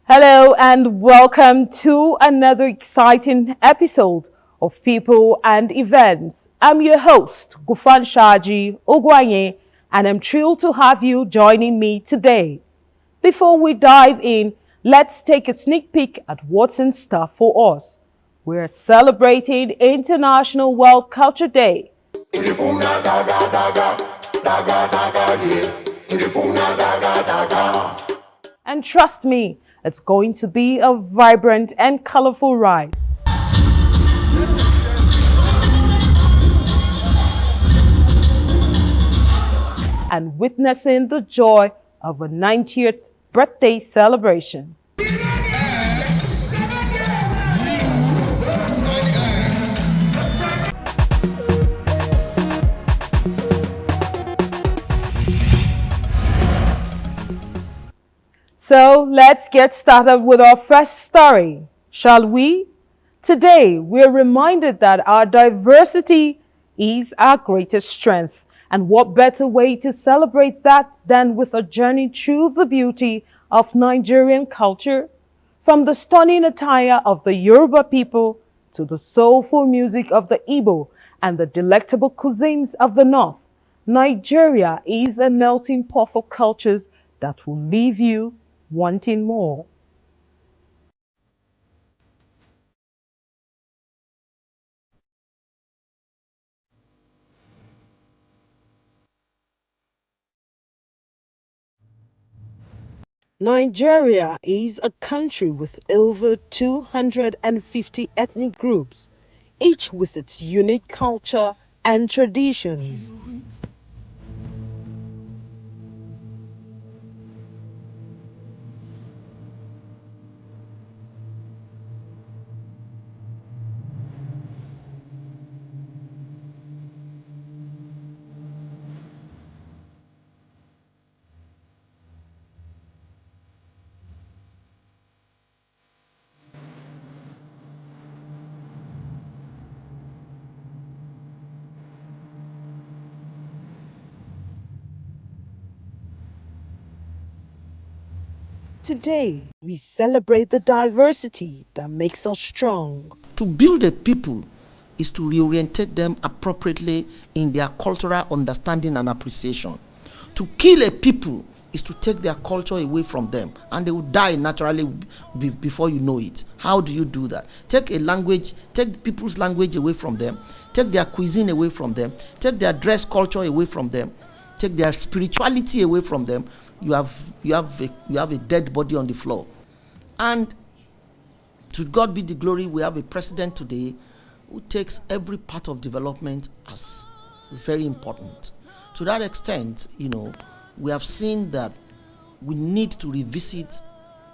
Hello and welcome to another exciting episode of People and Events. I'm your host, Gufan Shaji Ogwanye, and I'm thrilled to have you joining me today. Before we dive in, let's take a sneak peek at what's in store for us. We're celebrating International World Culture Day. And trust me, it's going to be a vibrant and colorful ride. And witnessing the joy of a 90th birthday celebration. So let's get started with our first story, shall we? Today, we're reminded that our diversity is our greatest strength. And what better way to celebrate that than with a journey through the beauty of Nigerian culture? From the stunning attire of the Yoruba people to the soulful music of the Igbo and the delectable cuisines of the North, Nigeria is a melting pot of cultures that will leave you wanting more. Nigeria is a country with over 250 ethnic groups, each with its unique culture and traditions. Today, we celebrate the diversity that makes us strong. To build a people is to reorientate them appropriately in their cultural understanding and appreciation. To kill a people is to take their culture away from them, and they will die naturally before you know it. How do you do that? Take a language, take people's language away from them, take their cuisine away from them, take their dress culture away from them, take their spirituality away from them. You have a dead body on the floor. And to God be the glory, we have a president today who takes every part of development as very important. To that extent, we have seen that we need to revisit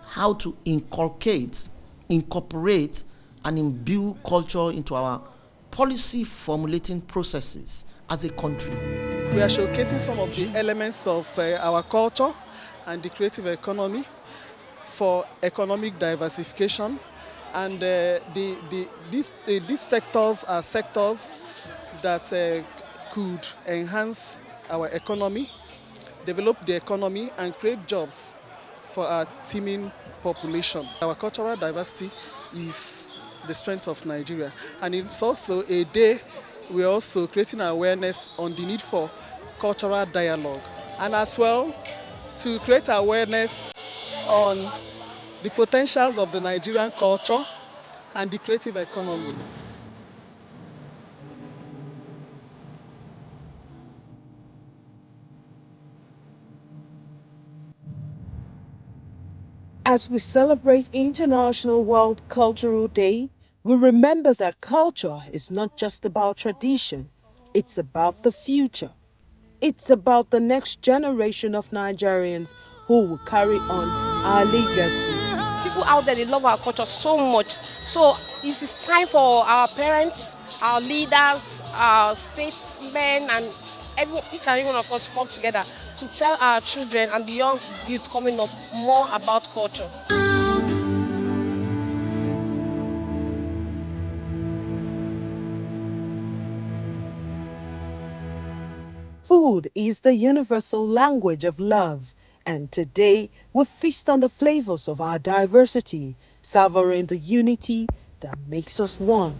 how to incorporate, and imbue culture into our policy formulating processes as a country. We are showcasing some of the elements of our culture and the creative economy for economic diversification. And these sectors are sectors that could enhance our economy, develop the economy, and create jobs for our teeming population. Our cultural diversity is the strength of Nigeria. And it's also a day we're also creating awareness on the need for cultural dialogue, and as well to create awareness on the potentials of the Nigerian culture and the creative economy. As we celebrate International World Cultural Day, we remember that culture is not just about tradition, it's about the future. It's about the next generation of Nigerians who will carry on our legacy. People out there, they love our culture so much. So it is time for our parents, our leaders, our statesmen, and each and every one of us to come together to tell our children and the young youth coming up more about culture. Food is the universal language of love, and today we feast on the flavors of our diversity, savoring the unity that makes us one.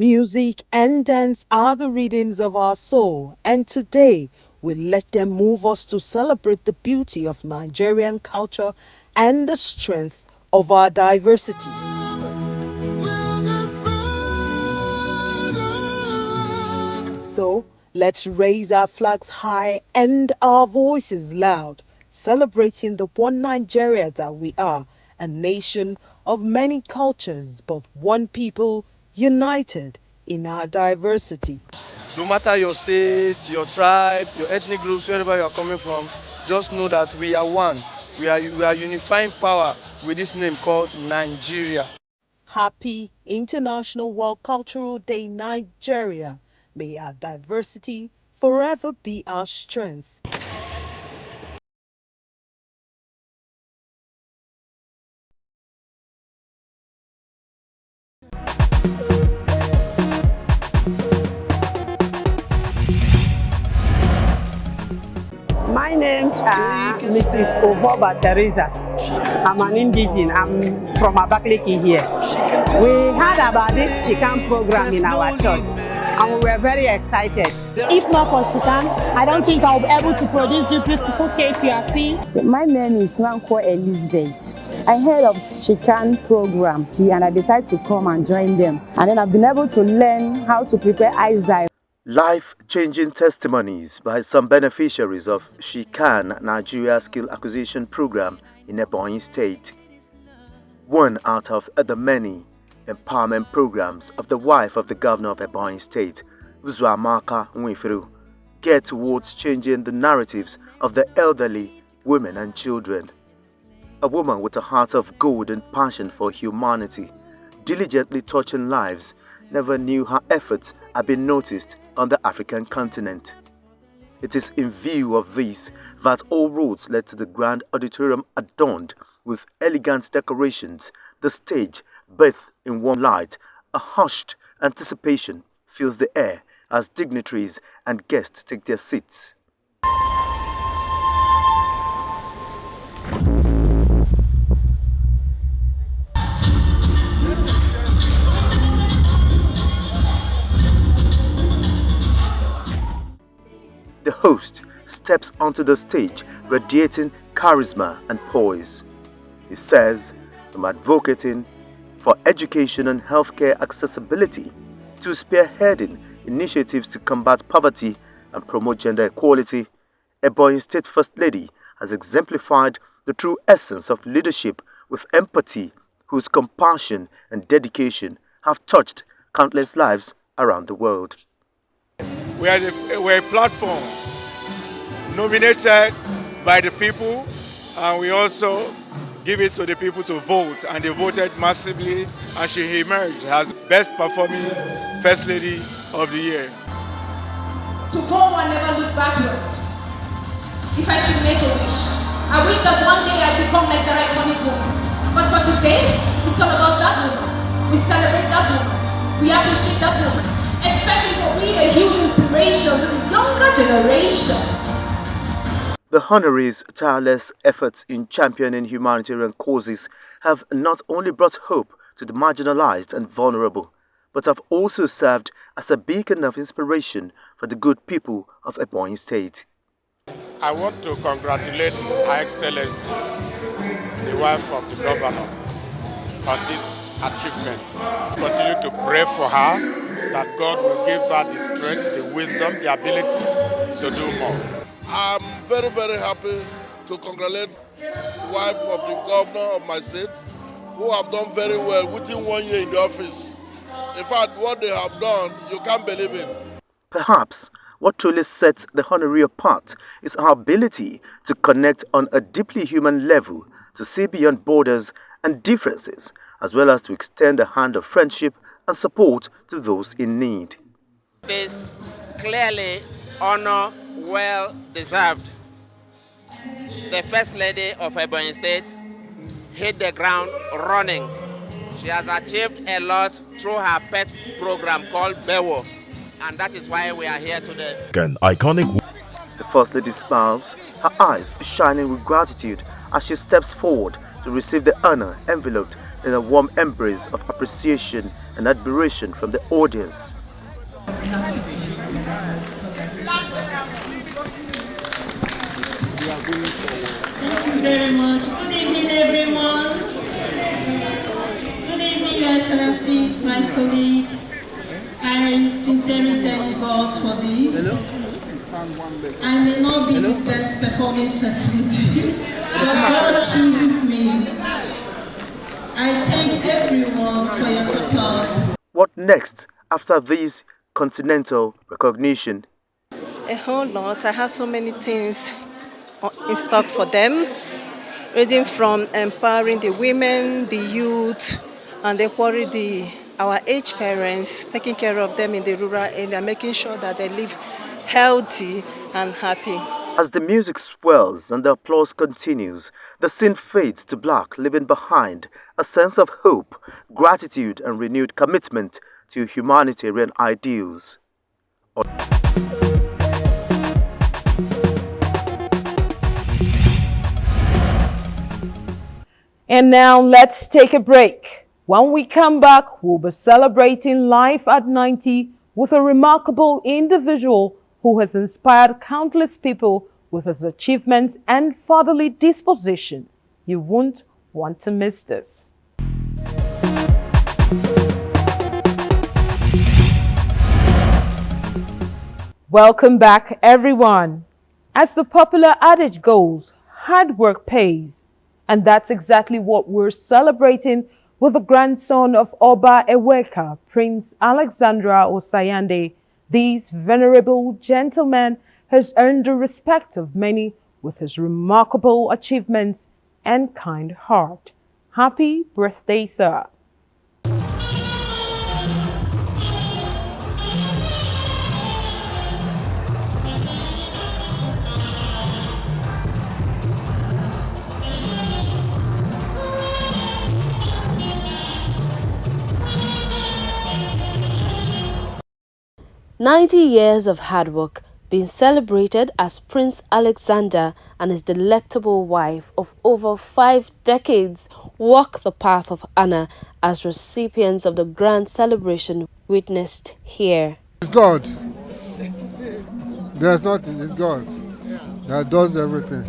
Music and dance are the rhythms of our soul, and today we let them move us to celebrate the beauty of Nigerian culture and the strength of our diversity. So let's raise our flags high and our voices loud, celebrating the one Nigeria that we are, a nation of many cultures, but one people united in our diversity. No matter your state, your tribe, your ethnic groups, wherever you are coming from, just know that we are one. We are unifying power with this name called Nigeria. Happy International World Cultural Day, Nigeria. May our diversity forever be our strength. My name's Mrs. Ovoba Teresa. I'm an indigene. I'm from Abakaliki here. We heard about this Chican program in our church and we were very excited. If not for Chican, I don't think I'll be able to produce the beautiful cake you are seeing. My name is Wanko Elizabeth. I heard of Chican program here and I decided to come and join them. And then I've been able to learn how to prepare Isaiah. Life-changing testimonies by some beneficiaries of Shikan Nigeria Skill Acquisition Program in Ebonyi State. One out of the many empowerment programs of the wife of the governor of Ebonyi State, Uzuamaka Nwifiru, geared towards changing the narratives of the elderly, women and children. A woman with a heart of gold and passion for humanity, diligently touching lives, never knew her efforts had been noticed on the African continent. It is in view of this that all roads led to the grand auditorium adorned with elegant decorations, the stage bathed in warm light. A hushed anticipation fills the air as dignitaries and guests take their seats. The host steps onto the stage radiating charisma and poise. He says, from advocating for education and healthcare accessibility to spearheading initiatives to combat poverty and promote gender equality, Ebonyi State First Lady has exemplified the true essence of leadership with empathy, whose compassion and dedication have touched countless lives around the world. We're a platform nominated by the people, and we also give it to the people to vote, and they voted massively, and she emerged as best performing First Lady of the Year. To go and never look backward. If I should make a wish, I wish that one day I become like that iconic woman. But for today, it's all about that woman. We celebrate that woman. We appreciate that woman. Especially for being a huge inspiration to the younger generation. The honorees' tireless efforts in championing humanitarian causes have not only brought hope to the marginalized and vulnerable, but have also served as a beacon of inspiration for the good people of Ebonyi State. I want to congratulate Her Excellency, the wife of the governor, on this achievement. Continue to pray for her, that God will give her the strength, the wisdom, the ability to do more. I'm very, very happy to congratulate the wife of the governor of my state, who have done very well within 1 year in the office. In fact, what they have done, you can't believe it. Perhaps what truly sets the honoree apart is our ability to connect on a deeply human level, to see beyond borders and differences, as well as to extend a hand of friendship and support to those in need. It is clearly honor well deserved. The First Lady of Ebonyi State hit the ground running. She has achieved a lot through her pet program called Bewo, and that is why we are here today. An iconic. The First Lady smiles, her eyes shining with gratitude as she steps forward to receive the honor enveloped in a warm embrace of appreciation and admiration from the audience. Thank you very much. Good evening, everyone. Good evening, Your Excellencies, my colleague. I sincerely thank God for this. I may not be the best performing First Lady, but God chooses me. I thank everyone for your support. What next after this continental recognition? A whole lot. I have so many things in stock for them, ranging from empowering the women, the youth, and our aged parents, taking care of them in the rural area, making sure that they live healthy and happy. As the music swells and the applause continues, the scene fades to black, leaving behind a sense of hope, gratitude, and renewed commitment to humanitarian ideals. And now let's take a break. When we come back, we'll be celebrating life at 90 with a remarkable individual who has inspired countless people with his achievements and fatherly disposition. You won't want to miss this. Welcome back, everyone. As the popular adage goes, hard work pays. And that's exactly what we're celebrating with the grandson of Oba Eweka, Prince Alexandra Osayande. This venerable gentleman has earned the respect of many with his remarkable achievements and kind heart. Happy birthday, sir. "90 years of hard work being celebrated as Prince Alexander and his delectable wife of over 5 decades walk the path of honor as recipients of the grand celebration witnessed here." It's God. There's nothing. It's God that does everything.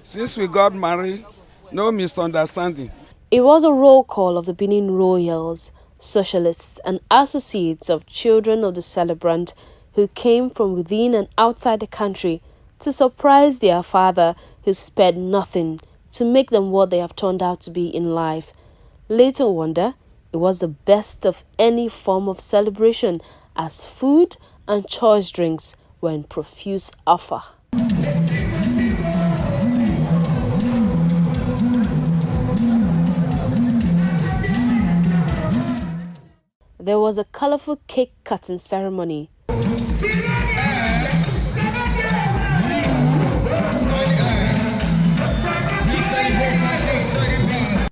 Since we got married, no misunderstanding. It was a roll call of the Benin royals, socialists and associates of children of the celebrant who came from within and outside the country to surprise their father, who spared nothing to make them what they have turned out to be in life. Little wonder, it was the best of any form of celebration, as food and choice drinks were in profuse offer. There was a colorful cake cutting ceremony.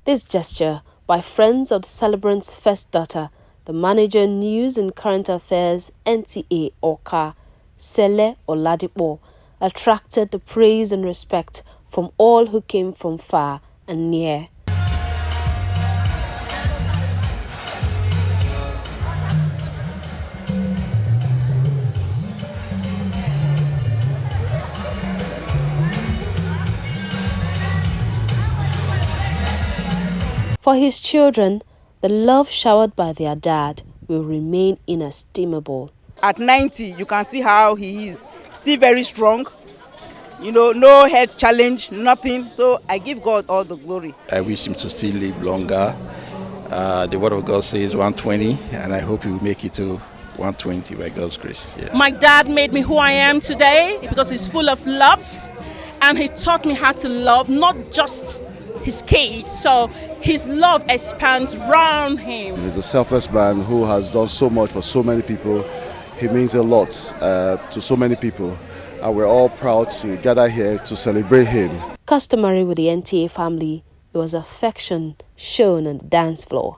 This gesture by friends of the celebrant's first daughter, the manager news and current affairs NTA Oka, Sele Oladipo, attracted the praise and respect from all who came from far and near. For his children, the love showered by their dad will remain inestimable. At 90, you can see how he is. Still very strong. You know, no health challenge, nothing. So I give God all the glory. I wish him to still live longer. The word of God says 120, and I hope he will make it to 120 by God's grace. Yeah. My dad made me who I am today because he's full of love, and he taught me how to love, not just his kids. So his love expands round him. He's a selfless man who has done so much for so many people. He means a lot to so many people, and we're all proud to gather here to celebrate him. Customary with the NTA family, there was affection shown on the dance floor.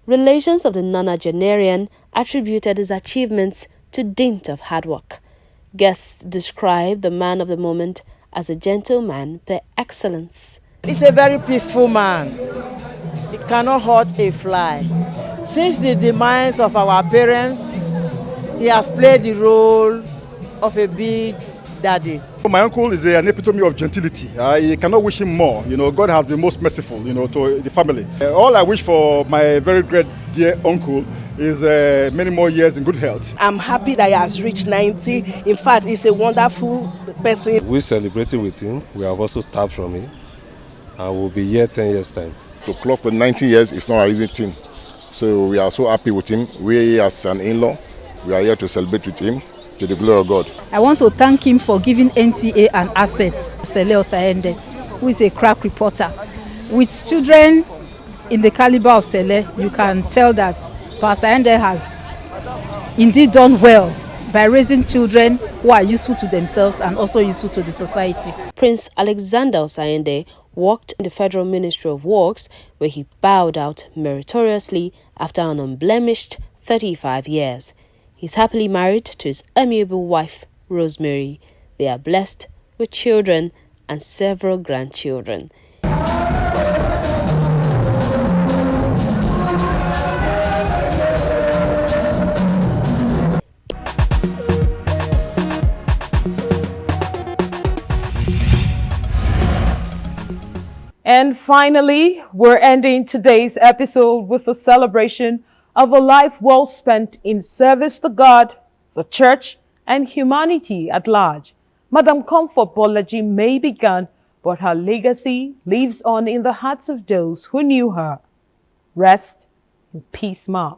Relations of the nonagenarian attributed his achievements to dint of hard work. Guests described the man of the moment as a gentleman per excellence. He's a very peaceful man. He cannot hurt a fly. Since the demise of our parents, he has played the role of a big daddy. My uncle is an epitome of gentility. I cannot wish him more. You know, God has been most merciful, you know, to the family. All I wish for my very great dear uncle is many more years in good health. I'm happy that he has reached 90. In fact, he's a wonderful person. We're celebrating with him. We have also tapped from him. And we'll be here 10 years' time. To clock for 90 years is not an easy thing. So we are so happy with him. We as an in-law, we are here to celebrate with him to the glory of God. I want to thank him for giving NTA an asset, Sele Osayende, who is a crack reporter. With children in the caliber of Sele, you can tell that Osayende has indeed done well by raising children who are useful to themselves and also useful to the society. Prince Alexander Osayende worked in the Federal Ministry of Works, where he bowed out meritoriously after an unblemished 35 years. He's happily married to his amiable wife, Rosemary. They are blessed with children and several grandchildren. And finally, we're ending today's episode with a celebration of a life well spent in service to God, the church, and humanity at large. Madam Comfort Bolaji may be gone, but her legacy lives on in the hearts of those who knew her. Rest in peace, Ma.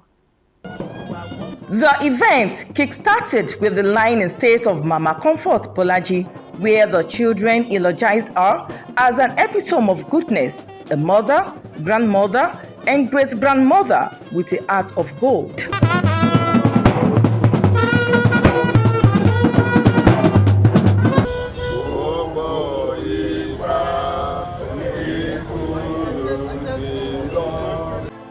The event kick-started with the line in state of Mama Comfort Bolaji, where the children eulogized her as an epitome of goodness, a mother, grandmother, and great-grandmother with a heart of gold.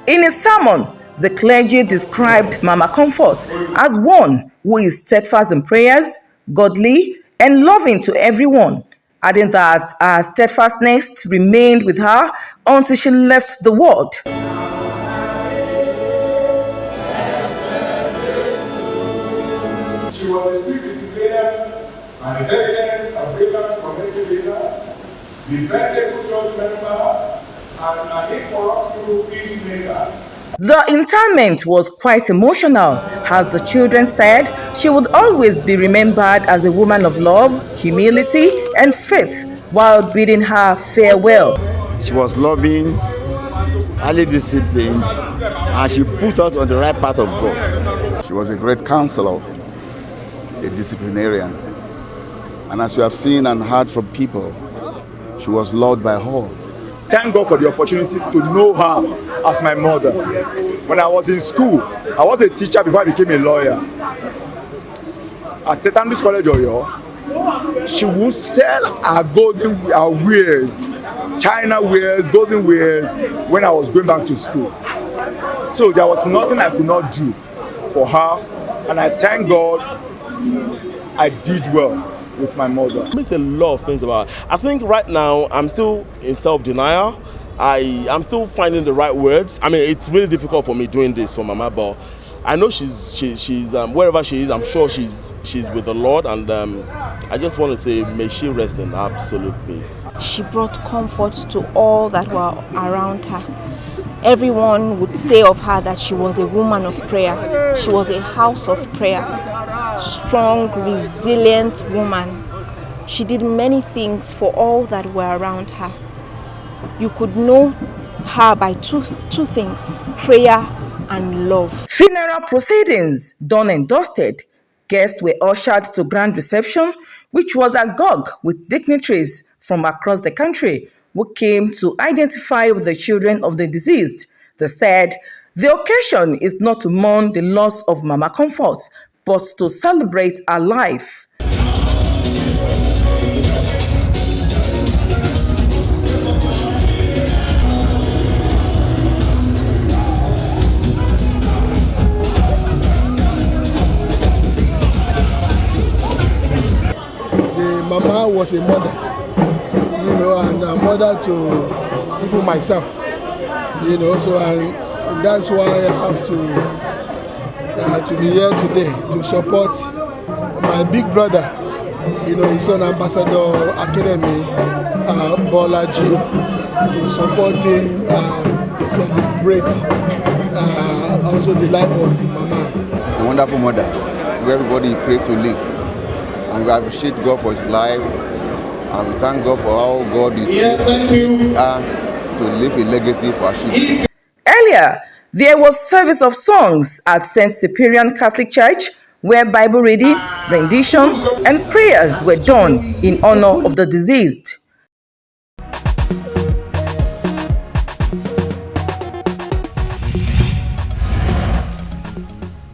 In a sermon, the clergy described Mama Comfort as one who is steadfast in prayers, godly, and loving to everyone, adding that her steadfastness remained with her until she left the world. She was a strict discipliner, an intelligent and brilliant community leader, dependable church member, and an incorruptible peacemaker. The interment was quite emotional. As the children said, she would always be remembered as a woman of love, humility, and faith, while bidding her farewell. She was loving, highly disciplined, and she put us on the right path of God. She was a great counselor, a disciplinarian, and as you have seen and heard from people, she was loved by all. Thank God for the opportunity to know her as my mother. When I was in school, I was a teacher before I became a lawyer. At St. Andrews College, Oyo, she would sell her wares, China wares, golden wares, when I was going back to school. So there was nothing I could not do for her, and I thank God I did well with my mother. There's a lot of things about her. I think right now I'm still in self-denial. I'm still finding the right words. I mean, it's really difficult for me doing this for Mama, but I know she's wherever she is, I'm sure she's with the Lord, and I just want to say, may she rest in absolute peace. She brought comfort to all that were around her. Everyone would say of her that she was a woman of prayer. She was a house of prayer. Strong, resilient woman. She did many things for all that were around her. You could know her by two things: prayer and love. Funeral proceedings done and dusted. Guests were ushered to grand reception, which was agog with dignitaries from across the country who came to identify with the children of the deceased. They said the occasion is not to mourn the loss of Mama Comfort, but to celebrate her life. Mama was a mother, and a mother to even myself, so and that's why I have to be here today to support my big brother, his son Ambassador Academy, Bolaji, to support him, to celebrate also the life of Mama. It's a wonderful mother where everybody prayed to live. And we appreciate God for his life, and we thank God for how God is to leave a legacy for our children. Earlier, there was service of songs at St. Cyprian Catholic Church, where Bible reading, rendition, and prayers were done in honor of the deceased.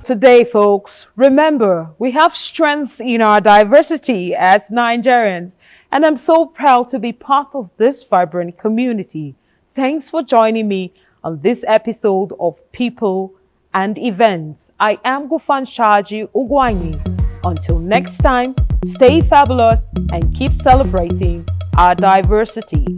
Today, folks, remember, we have strength in our diversity as Nigerians, and I'm so proud to be part of this vibrant community. Thanks for joining me on this episode of People and Events. I am Gufan Shaji Ugwanyi. Until next time, stay fabulous and keep celebrating our diversity.